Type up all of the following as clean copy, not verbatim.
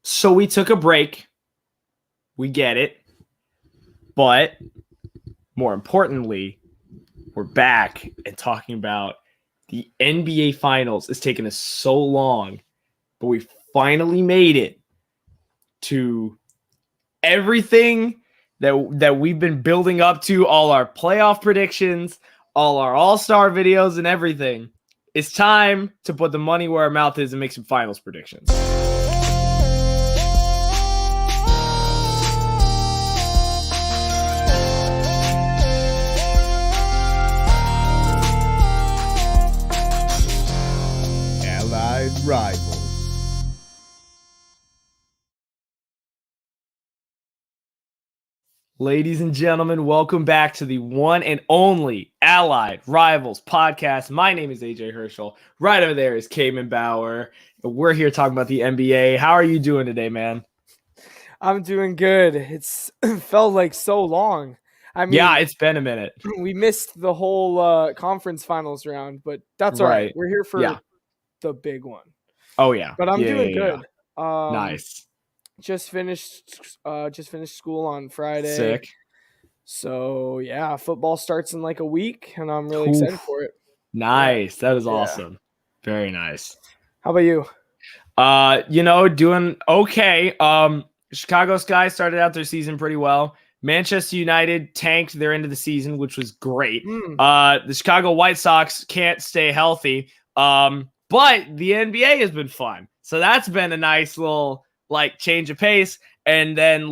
So we took a break. We get it. But more importantly, we're back and talking about the NBA Finals. It's taken us so long, but we finally made it to everything that we've been building up to, all our playoff predictions, all our all-star videos and everything. It's time to put the money where our mouth is and make some finals predictions. Allied Rivals. Ladies and gentlemen, welcome back to the one and only Allied Rivals podcast. My name is A.J. Herschel. Right over there is Caedmon Bauer. We're here talking about the NBA. How are you doing today, man? I'm doing good. It's felt like so long. I mean, yeah, it's been a minute. We missed the whole conference finals round, but that's all right. We're here for the big one. Oh yeah. But I'm doing good. Nice. Just finished school on Friday. Sick. So yeah, football starts in like a week, and I'm really excited for it. Nice. That is awesome. Very nice. How about you? Doing okay. Chicago Sky started out their season pretty well. Manchester United tanked their end of the season, which was great. The Chicago White Sox can't stay healthy. But the NBA has been fun. So that's been a nice little change of pace. And then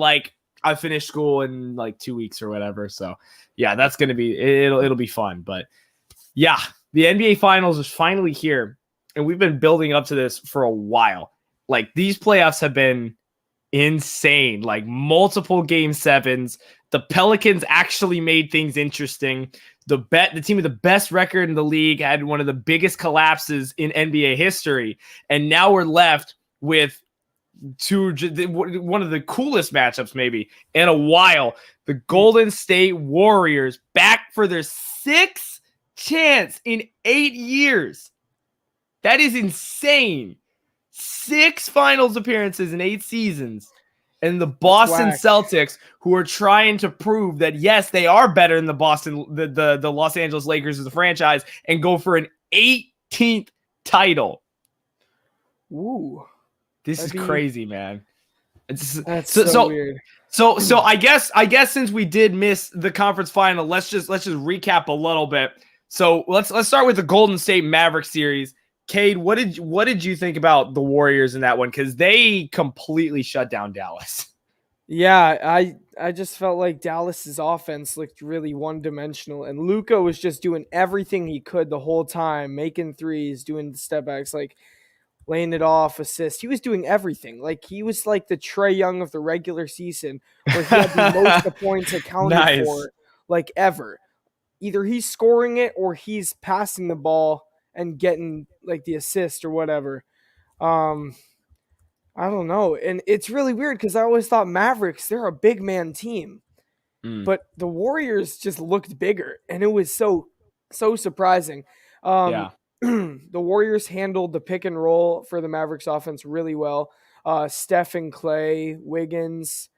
I finished school in 2 weeks or whatever. So yeah, that's gonna be it'll be fun. But yeah, the NBA Finals is finally here. And we've been building up to this for a while. These playoffs have been insane, multiple game sevens. The Pelicans actually made things interesting. The team with the best record in the league had one of the biggest collapses in NBA history, and now we're left with one of the coolest matchups maybe in a while. The Golden State Warriors back for their sixth chance in 8 years. That is insane. 6 finals appearances in 8 seasons. And the Boston Celtics, who are trying to prove that, yes, they are better than the Los Angeles Lakers as a franchise, and go for an 18th title. Ooh. This is crazy, man. That's so weird. So I guess since we did miss the conference final, let's just recap a little bit. So let's start with the Golden State Mavericks series. Cade, what did you think about the Warriors in that one? Because they completely shut down Dallas. Yeah, I just felt like Dallas's offense looked really one-dimensional, and Luka was just doing everything he could the whole time, making threes, doing the step backs, laying it off, assist. He was doing everything. He was like the Trae Young of the regular season, where he had the most of points accounted for ever. Either he's scoring it or he's passing the ball and getting the assist or whatever. I don't know. And it's really weird because I always thought Mavericks, they're a big man team. But the Warriors just looked bigger, and it was so surprising. The Warriors handled the pick and roll for the Mavericks offense really well. Steph and Clay, Wiggins,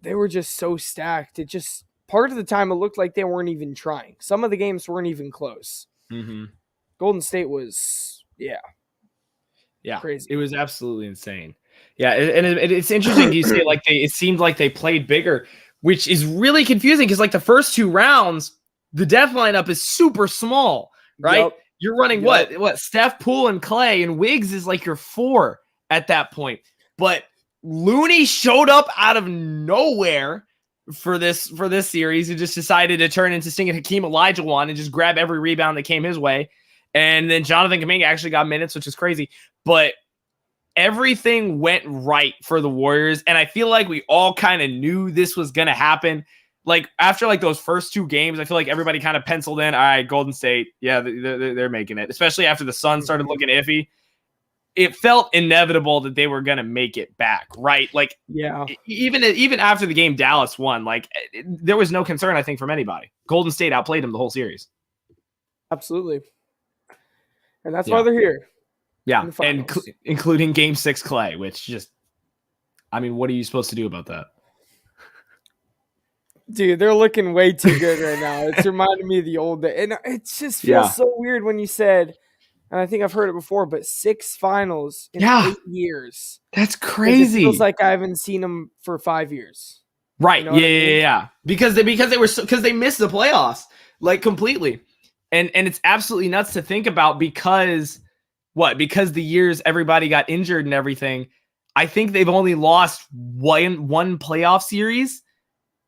they were just so stacked. It just, part of the time it looked like they weren't even trying. Some of the games weren't even close. Golden State was, crazy. It was absolutely insane. Yeah, and it's interesting you say it seemed like they played bigger, which is really confusing because the first 2 rounds, the depth lineup is super small, right? Yep. You're running what? Steph, Poole, and Clay, and Wiggs is your 4 at that point. But Looney showed up out of nowhere for this series. He just decided to turn into singing Hakeem Olajuwon and just grab every rebound that came his way. And then Jonathan Kuminga actually got minutes, which is crazy. But everything went right for the Warriors. And I feel like we all kind of knew this was going to happen. After those first 2 games, I feel like everybody kind of penciled in, all right, Golden State, yeah, they're making it. Especially after the Suns started looking iffy. It felt inevitable that they were going to make it back, right? Even after the game Dallas won, there was no concern, I think, from anybody. Golden State outplayed them the whole series. Absolutely. And that's why they're here. Yeah, and including Game 6 Clay, which just I mean, what are you supposed to do about that? Dude, they're looking way too good right now. It's reminding me of the old day. And it just feels so weird when you said, and I think I've heard it before, but 6 finals in 8 years. That's Because it feels crazy. like I haven't seen them for 5 years. Right. You know what I mean? Yeah. Because they missed the playoffs like completely. And it's absolutely nuts to think about because the years everybody got injured and everything. I think they've only lost one playoff series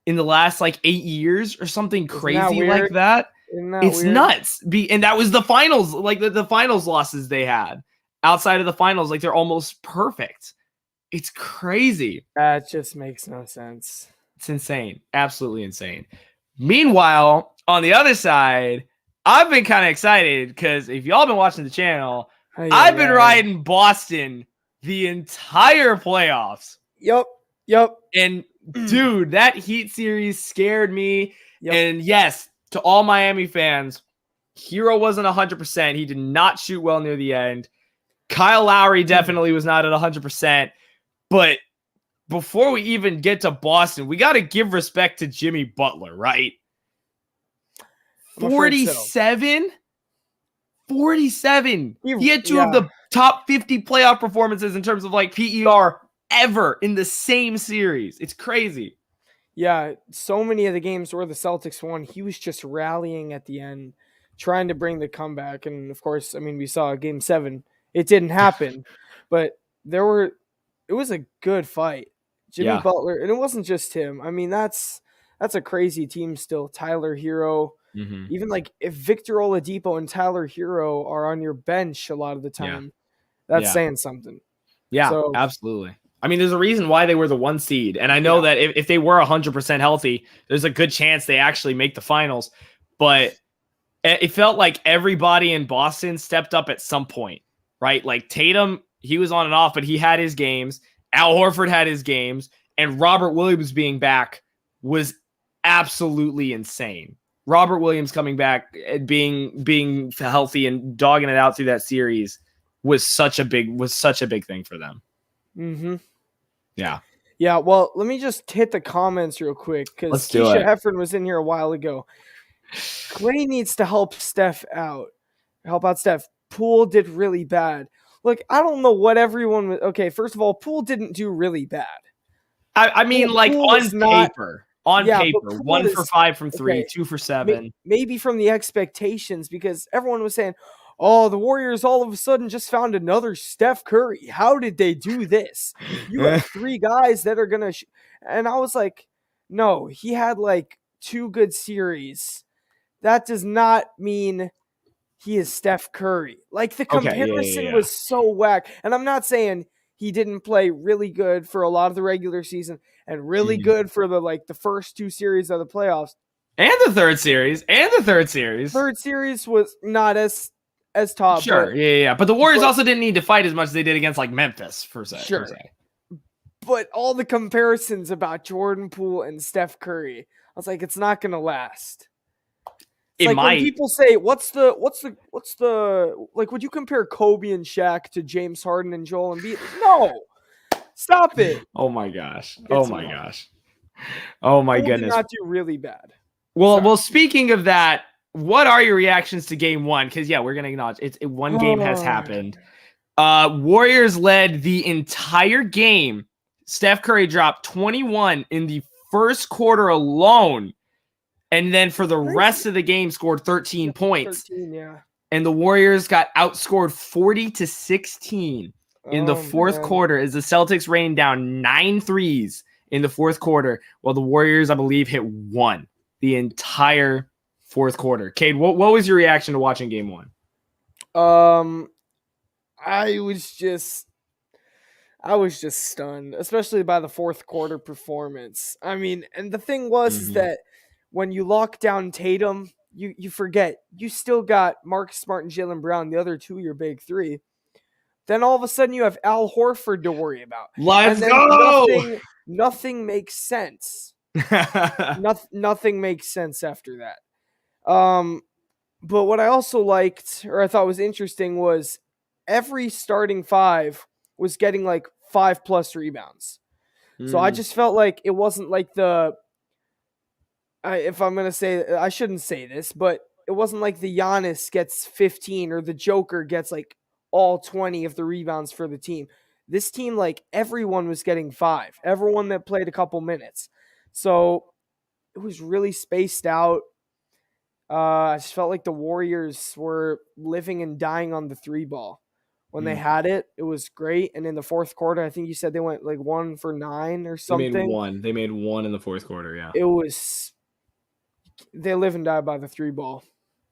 in the last like 8 years or something crazy like that. It's weird? Nuts. And that was the finals, like the finals losses they had. Outside of the finals, like they're almost perfect. It's crazy. That just makes no sense. It's insane. Absolutely insane. Meanwhile, on the other side, I've been kind of excited because if y'all been watching the channel, I've been riding Boston the entire playoffs. Yep. And dude, that Heat series scared me. Yep. And yes, to all Miami fans, Hero wasn't 100%. He did not shoot well near the end. Kyle Lowry definitely was not at 100%. But before we even get to Boston, we got to give respect to Jimmy Butler, right? 47? 47. He had two of the top 50 playoff performances in terms of like PER ever in the same series. It's crazy. Yeah, so many of the games where the Celtics won, he was just rallying at the end, trying to bring the comeback. And of course, I mean, we saw Game 7. It didn't happen, but it was a good fight. Jimmy Butler, and it wasn't just him. I mean, that's a crazy team still. Tyler Hero, even like if Victor Oladipo and Tyler Hero are on your bench a lot of the time, that's saying something. Yeah, so, absolutely. I mean, there's a reason why they were the 1 seed. And I know that if they were 100% healthy, there's a good chance they actually make the finals. But it felt like everybody in Boston stepped up at some point, right? Like Tatum, he was on and off, but he had his games. Al Horford had his games. And Robert Williams being back was absolutely insane. Robert Williams coming back, being healthy and dogging it out through that series was such a big thing for them. Yeah, well, let me just hit the comments real quick because Keisha Heffron was in here a while ago. Clay needs to help Steph out. Help out Steph. Poole did really bad. Look, I don't know what everyone was. Okay, first of all, Poole didn't do really bad. I mean, like on paper. On paper, 1 for 5 from 3, 2 for 7. Maybe from the expectations, because everyone was saying, oh, the Warriors all of a sudden just found another Steph Curry. How did they do this? You have 3 guys that are going to and I was like, no, he had like 2 good series. That does not mean he is Steph Curry. Like the comparison was so whack. And I'm not saying he didn't play really good for a lot of the regular season and really good for the first 2 series of the playoffs. And the third series. Third series was not as top. Sure, but the Warriors also didn't need to fight as much as they did against like Memphis per se. Sure. But all the comparisons about Jordan Poole and Steph Curry, I was like, it's not gonna last. It's like when people say, what's the like, would you compare Kobe and Shaq to James Harden and Joel Embiid? No, stop it. Oh my gosh. Oh my goodness. Did not do really bad. Well, speaking of that, what are your reactions to game 1? Because we're gonna acknowledge one game has happened. Warriors led the entire game. Steph Curry dropped 21 in the first quarter alone. And then for the rest of the game, scored 13 points. 13, and the Warriors got outscored 40-16 in the fourth quarter as the Celtics rained down 9 threes in the fourth quarter, while the Warriors, I believe, hit 1 the entire fourth quarter. Cade, what was your reaction to watching game 1? I was just stunned, especially by the fourth quarter performance. I mean, and the thing was is that when you lock down Tatum, you forget you still got Marcus Smart and Jaylen Brown, the other 2 your big 3. Then all of a sudden you have Al Horford to worry about. Let's go. Nothing makes sense. Nothing makes sense after that. But what I also liked, or I thought was interesting, was every starting 5 was getting like 5+ rebounds. So I just felt like it wasn't like if I'm gonna say, I shouldn't say this, but it wasn't like the Giannis gets 15 or the Joker gets like all 20 of the rebounds for the team. This team, like everyone was getting 5. Everyone that played a couple minutes, so it was really spaced out. I just felt like the Warriors were living and dying on the 3 ball. When they had it, it was great. And in the fourth quarter, I think you said they went like 1 for 9 or something. They made one in the fourth quarter. Yeah. It was, they live and die by the 3 ball.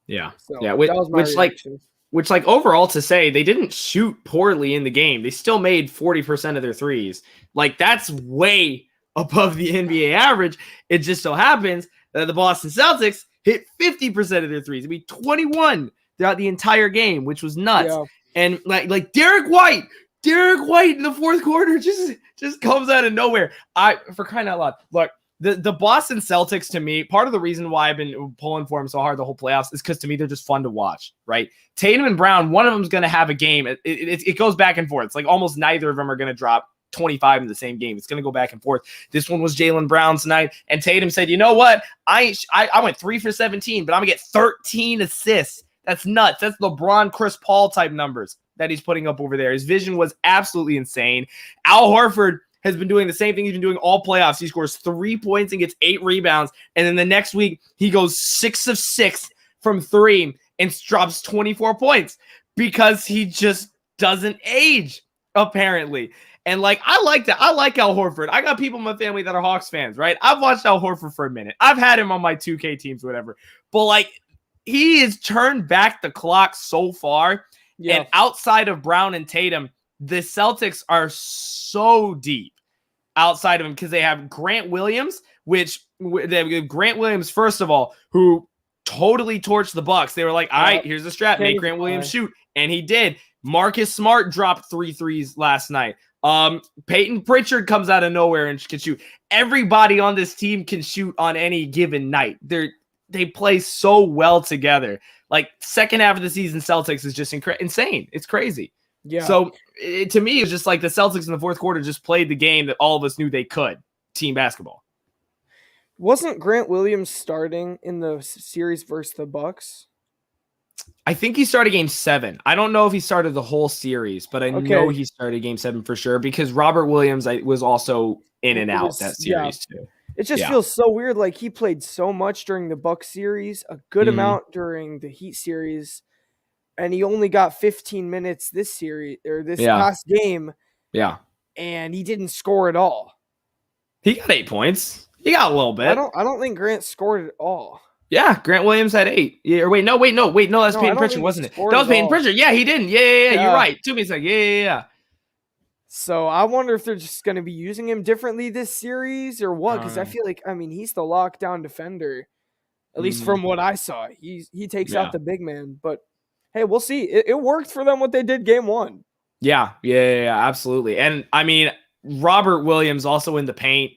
Yeah. So Yeah. that was my reaction. Which overall to say, they didn't shoot poorly in the game. They still made 40% of their threes. Like, that's way above the NBA average. It just so happens that the Boston Celtics hit 50% of their threes. I mean, 21 throughout the entire game, which was nuts. Yeah. And like Derek White in the fourth quarter just comes out of nowhere. For crying out loud, look, the Boston Celtics, to me, part of the reason why I've been pulling for them so hard the whole playoffs is because to me they're just fun to watch, right? Tatum and Brown, one of them is going to have a game. It goes back and forth. It's like almost neither of them are going to drop 25 in the same game. It's going to go back and forth. This one was Jaylen Brown's night, and Tatum said, you know what? I went 3 for 17, but I'm going to get 13 assists. That's nuts. That's LeBron, Chris Paul type numbers that he's putting up over there. His vision was absolutely insane. Al Horford has been doing the same thing he's been doing all playoffs. He scores 3 points and gets 8 rebounds. And then the next week, he goes 6 of 6 from 3 and drops 24 points because he just doesn't age, apparently. And like, I like that. I like Al Horford. I got people in my family that are Hawks fans, right? I've watched Al Horford for a minute. I've had him on my 2K teams, whatever. But like, he has turned back the clock so far. Yeah. And outside of Brown and Tatum, the Celtics are so deep outside of him because they have Grant Williams, Grant Williams, first of all, who totally torched the Bucks. They were like, all right, here's the strap. Make Grant Williams shoot. And he did. Marcus Smart dropped 3 threes last night. Peyton Pritchard comes out of nowhere and can shoot. Everybody on this team can shoot on any given night. They play so well together. Like, second half of the season, Celtics is just insane. It's crazy. Yeah. So to me, it's just like the Celtics in the fourth quarter just played the game that all of us knew they could. Team basketball. Wasn't Grant Williams starting in the series versus the Bucks? I think he started game 7. I don't know if he started the whole series, but I know he started game 7 for sure because Robert Williams was also in and out that series too. It just feels so weird. Like, he played so much during the Bucks series, a good amount during the Heat series, and he only got 15 minutes this series or this last game. Yeah. And he didn't score at all. He got 8 points. He got a little bit. I don't think Grant scored at all. Yeah, Grant Williams had 8. Yeah, or no, that's Peyton Pritchard, wasn't it? That was Peyton Pritchard. Yeah, he didn't. Yeah, you're right. Took me a second. Yeah. So I wonder if they're just going to be using him differently this series or what, because I feel like, he's the lockdown defender, at least from what I saw. He takes out the big man, but hey, we'll see. It worked for them what they did game 1. Yeah, absolutely. And Robert Williams also in the paint.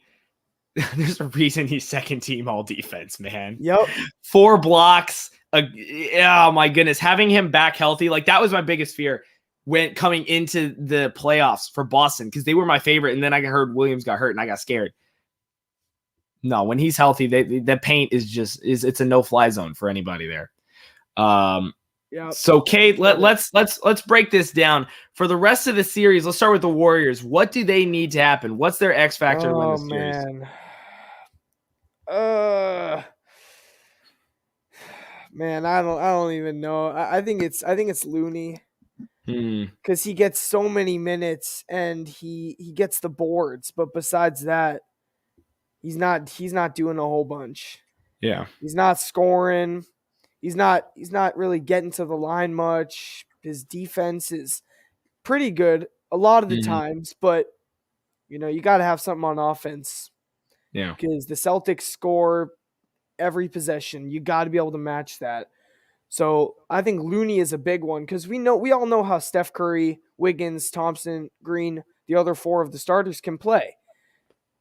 There's a reason he's second team all defense, man. Yep. 4 blocks. Oh my goodness. Having him back healthy, like that was my biggest fear when coming into the playoffs for Boston, because they were my favorite. And then I heard Williams got hurt and I got scared. No, when he's healthy, the paint is it's a no-fly zone for anybody there. Yeah. So Kate, let's break this down. For the rest of the series, let's start with the Warriors. What do they need to happen? What's their X factor to win the series? Man, I don't even know. I think it's Looney. Because he gets so many minutes and he gets the boards, but besides that, he's not doing a whole bunch. Yeah. He's not scoring. He's not really getting to the line much. His defense is pretty good a lot of the times, but you got to have something on offense. Yeah. Because the Celtics score every possession. You got to be able to match that. So I think Looney is a big one because we all know how Steph Curry, Wiggins, Thompson, Green, the other 4 of the starters can play.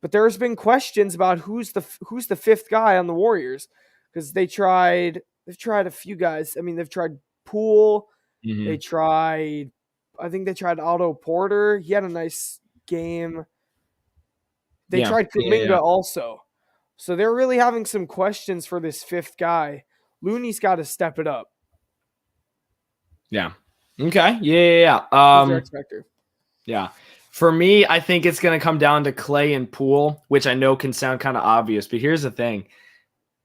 But there's been questions about who's the 5th guy on the Warriors because they've tried a few guys. I mean, they've tried Poole. I think they tried Otto Porter. He had a nice game. They tried Kuminga Yeah. also. So they're really having some questions for this fifth guy. Looney's got to step it up. Yeah. Okay. Yeah. Who's their X factor? Yeah. For me, I think it's going to come down to Clay and Poole, which I know can sound kind of obvious, but here's the thing.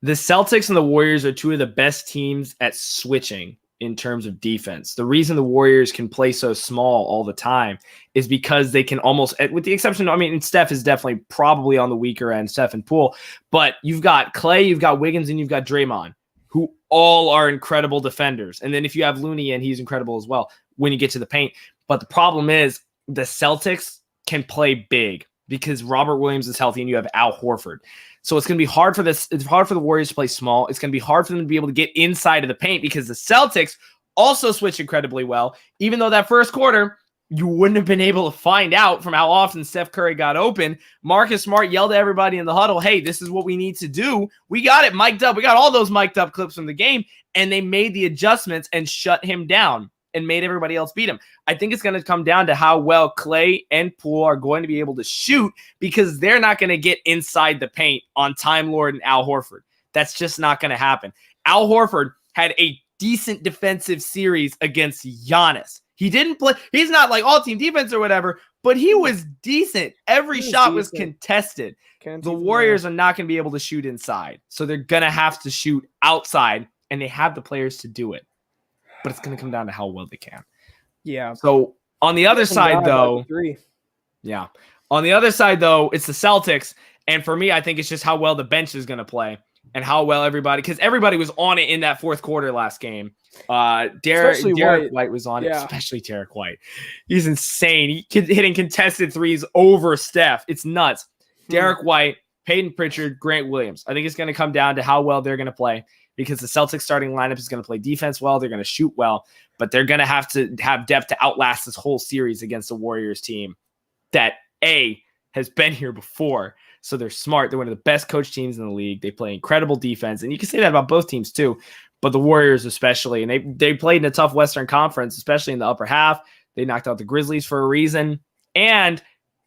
The Celtics and the Warriors are two of the best teams at switching in terms of defense. The reason the Warriors can play so small all the time is because they can almost, with the exception, I mean, Steph is definitely probably on the weaker end, Steph and Poole, but you've got Clay, you've got Wiggins, and you've got Draymond, who all are incredible defenders. And then if you have Looney in, he's incredible as well when you get to the paint. But the problem is the Celtics can play big because Robert Williams is healthy and you have Al Horford. So it's going to be hard for this. It's hard for the Warriors to play small. It's going to be hard for them to be able to get inside of the paint because the Celtics also switch incredibly well. Even though that first quarter, you wouldn't have been able to find out from how often Steph Curry got open. Marcus Smart yelled at everybody in the huddle, hey, this is what we need to do. We got it mic'd up. We got all those mic'd up clips from the game, and they made the adjustments and shut him down and made everybody else beat him. I think it's going to come down to how well Clay and Poole are going to be able to shoot because they're not going to get inside the paint on Time Lord and Al Horford. That's just not going to happen. Al Horford had a decent defensive series against Giannis. He didn't play. He's not like all-team defense or whatever, but he was decent. Every shot was contested. The Warriors are not going to be able to shoot inside, so they're going to have to shoot outside, and they have the players to do it. But it's going to come down to how well they can. Yeah. So on the other side, though, yeah. On the other side, though, it's the Celtics. And for me, I think it's just how well the bench is going to play and how well everybody, because everybody was on it in that fourth quarter last game. Derek White was on it, especially Derek White. He's insane. He hitting contested threes over Steph. It's nuts. Derek White, Peyton Pritchard, Grant Williams. I think it's going to come down to how well they're going to play. Because the Celtics starting lineup is going to play defense well. They're going to shoot well, but they're going to have depth to outlast this whole series against the Warriors team that has been here before. So they're smart. They're one of the best coach teams in the league. They play incredible defense. And you can say that about both teams too, but the Warriors especially. And they played in a tough Western Conference, especially in the upper half. They knocked out the Grizzlies for a reason. And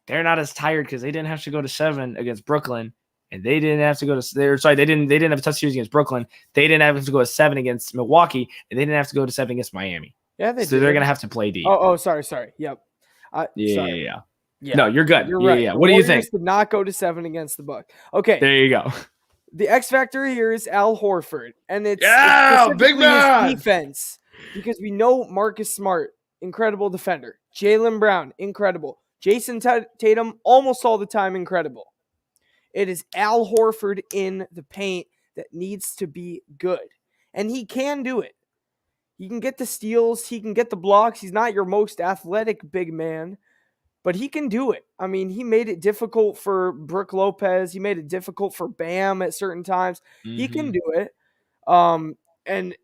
they're not as tired because they didn't have to go to 7 against Brooklyn. And they didn't have to go to they didn't have a tough series against Brooklyn. They didn't have to go to 7 against Milwaukee, and they didn't have to go to 7 against Miami. Yeah, they're gonna have to play deep. Sorry. Yep. Yeah. No, you're good. You're right. Yeah. What do you think? Did not go to 7 against the Bucks. Okay. There you go. The X factor here is Al Horford, and it's big man his defense because we know Marcus Smart, incredible defender. Jaylen Brown, incredible. Jason Tatum, almost all the time, incredible. It is Al Horford in the paint that needs to be good. And he can do it. He can get the steals. He can get the blocks. He's not your most athletic big man, but he can do it. I mean, he made it difficult for Brook Lopez. He made it difficult for Bam at certain times. Mm-hmm. He can do it. And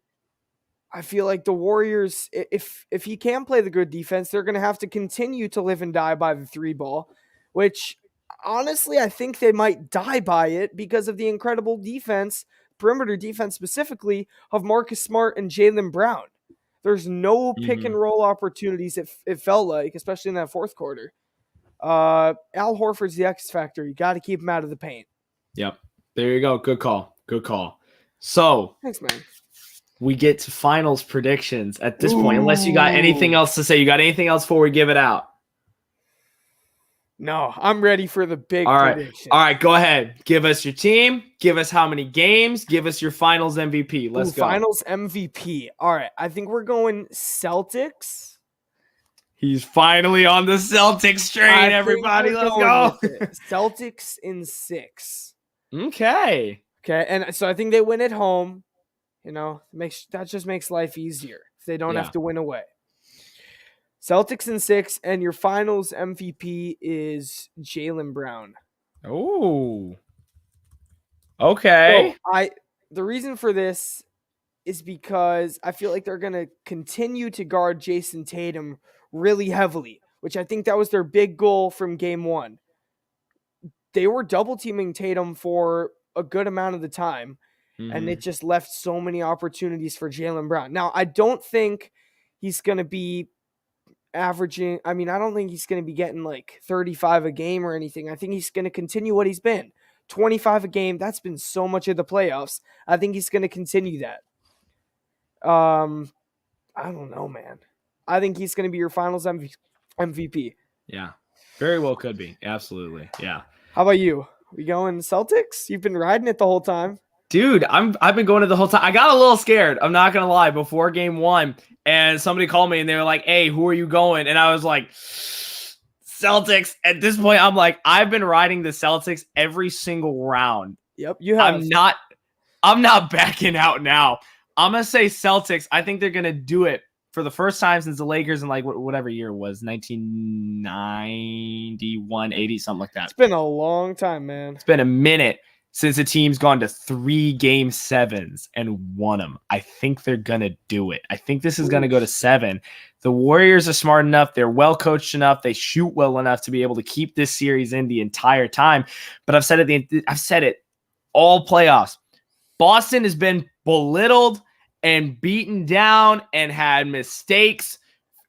I feel like the Warriors, if he can play the good defense, they're going to have to continue to live and die by the 3 ball, which honestly, I think they might die by it because of the incredible defense, perimeter defense specifically, of Marcus Smart and Jaylen Brown. There's no pick and roll opportunities, it felt like, especially in that fourth quarter. Al Horford's the X factor. You got to keep him out of the paint. Yep. There you go. Good call. So, thanks, man. We get to finals predictions at this point, unless you got anything else to say. You got anything else before we give it out? No, I'm ready for the big prediction. All right, go ahead. Give us your team. Give us how many games. Give us your finals MVP. Let's go. Finals MVP. All right, I think we're going Celtics. He's finally on the Celtics train, everybody. Let's go. Celtics in 6. Okay, and so I think they win at home. That just makes life easier if they don't have to win away. Celtics in 6, and your finals MVP is Jaylen Brown. Oh, okay. So the reason for this is because I feel like they're going to continue to guard Jason Tatum really heavily, which I think that was their big goal from game 1. They were double teaming Tatum for a good amount of the time, and it just left so many opportunities for Jaylen Brown. Now, I don't think he's going to be averaging. I mean, I don't think he's going to be getting like 35 a game or anything. I think he's going to continue what he's been. 25 a game. That's been so much of the playoffs. I think he's going to continue that. I don't know, man. I think he's going to be your finals MVP. Yeah, very well could be. Absolutely. Yeah. How about you? We going Celtics? You've been riding it the whole time. Dude, I've been going to the whole time. I got a little scared. I'm not gonna lie. Before game 1, and somebody called me and they were like, "Hey, who are you going?" And I was like, "Celtics." At this point, I'm like, I've been riding the Celtics every single round. Yep, you have. I'm not backing out now. I'm gonna say Celtics. I think they're gonna do it for the first time since the Lakers in like whatever year it was, 1991, 80, something like that. It's been a long time, man. It's been a minute since the team's gone to 3 Game 7s and won them. I think they're going to do it. I think this is going to go to 7. The Warriors are smart enough. They're well coached enough. They shoot well enough to be able to keep this series in the entire time. But I've said it all playoffs. Boston has been belittled and beaten down and had mistakes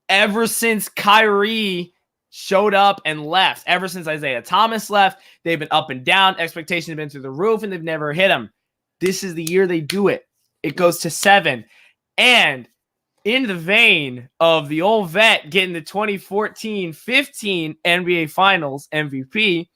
ever since Kyrie showed up and left. Ever since Isaiah Thomas left, they've been up and down. Expectations have been through the roof, and they've never hit them. This is the year they do it. It goes to 7. And in the vein of the old vet getting the 2014-15 NBA Finals MVP,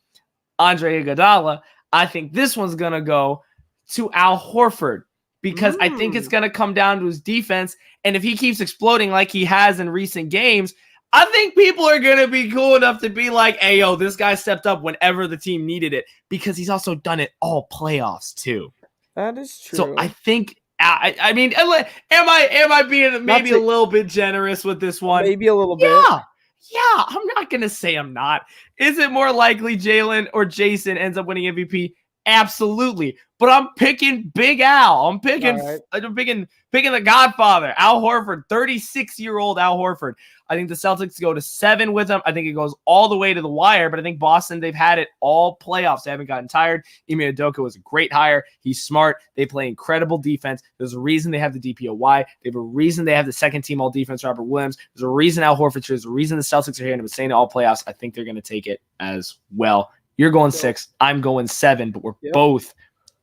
Andre Iguodala, I think this one's going to go to Al Horford because I think it's going to come down to his defense. And if he keeps exploding like he has in recent games, I think people are going to be cool enough to be like, hey, yo, this guy stepped up whenever the team needed it because he's also done it all playoffs too. That is true. So I think, I mean, am I being maybe a little bit generous with this one? Maybe a little bit. Yeah, I'm not going to say I'm not. Is it more likely Jalen or Jason ends up winning MVP? Absolutely. But I'm picking Big Al. I'm picking the Godfather, Al Horford, 36-year-old Al Horford. I think the Celtics go to 7 with him. I think it goes all the way to the wire, but I think Boston, they've had it all playoffs. They haven't gotten tired. Ime Udoka was a great hire. He's smart. They play incredible defense. There's a reason they have the DPOY. They have a reason they have the second team all defense, Robert Williams. There's a reason Al Horford's here. There's a reason the Celtics are here and have been saying it all playoffs. I think they're going to take it as well. You're going 6. I'm going 7, but we're both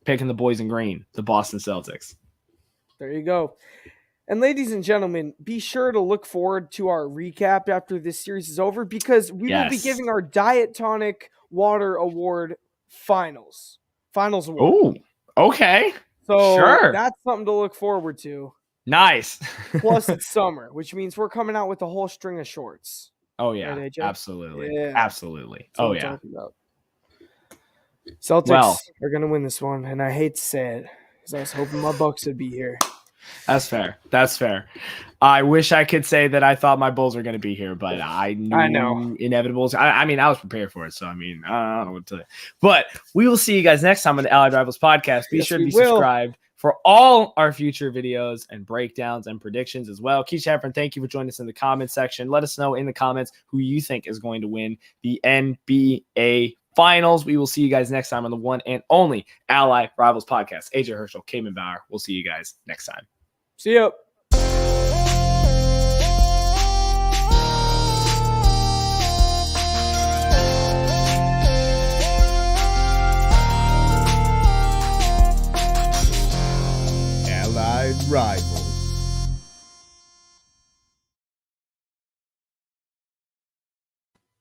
picking the boys in green, the Boston Celtics. There you go. And ladies and gentlemen, be sure to look forward to our recap after this series is over because we will be giving our Diet Tonic Water Award finals award. Oh, okay. So that's something to look forward to. Nice. Plus it's summer, which means we're coming out with a whole string of shorts. Oh, yeah. Right, absolutely. Yeah. Absolutely. Oh, yeah. Celtics are going to win this one, and I hate to say it because I was hoping my Bucks would be here. That's fair. That's fair. I wish I could say that I thought my Bulls were going to be here, but I know inevitables. I mean, I was prepared for it, so I mean, I don't know what to tell you. But we will see you guys next time on the Allied Rivals podcast. Be sure to be subscribed for all our future videos and breakdowns and predictions as well. Keith Shepard, thank you for joining us in the comments section. Let us know in the comments who you think is going to win the NBA Finals. We will see you guys next time on the one and only Ally Rivals podcast. AJ Herschel, Caedmon Bauer. We'll see you guys next time. See ya.